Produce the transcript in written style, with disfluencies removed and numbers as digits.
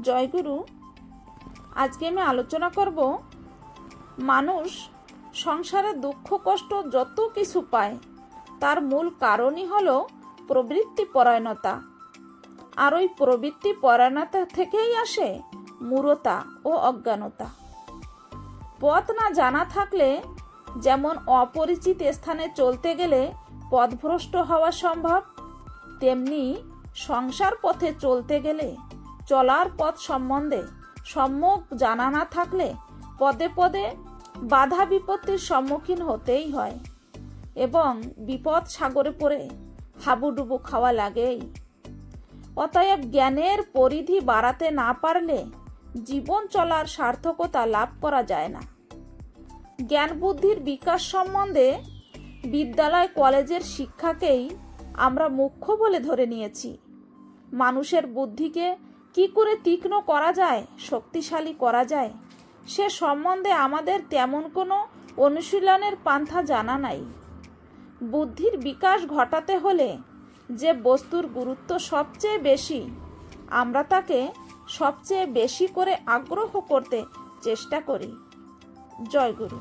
জয়গুরু। আজকে আমি আলোচনা করব মানুষ সংসারে দুঃখ কষ্ট যত কিছু পায় তার মূল কারণই হলো প্রবৃত্তি পরায়ণতা। আর ওই প্রবৃত্তি পরায়ণতা থেকেই আসে মূঢ়তা ও অজ্ঞানতা। পথ না জানা থাকলে যেমন অপরিচিত স্থানে চলতে গেলে পথভ্রষ্ট হওয়া সম্ভব, তেমনি সংসার পথে চলতে গেলে চলার পথ সম্বন্ধে সম্যক জানা না থাকলে পদে পদে বাধা বিপত্তির সম্মুখীন হতেই হয় এবং বিপদ সাগরে পড়ে হাবুডুবু খাওয়া লাগেই। অতএব জ্ঞানের পরিধি বাড়াতে না পারলে জীবন চলার সার্থকতা লাভ করা যায় না। জ্ঞান বুদ্ধির বিকাশ সম্বন্ধে বিদ্যালয় কলেজের শিক্ষাকেই আমরা মুখ্য বলে ধরে নিয়েছি। মানুষের বুদ্ধিকে কি করে তীক্ষ্ণ করা যায়, শক্তিশালী করা যায়, সে সম্বন্ধে আমাদের তেমন কোনো অনুশীলনের পান্থা জানা নাই। বুদ্ধির বিকাশ ঘটাতে হলে যে বস্তুর গুরুত্ব সবচেয়ে বেশি, আমরা তাকে সবচেয়ে বেশি করে আগ্রহ করতে চেষ্টা করি। জয়গুরু।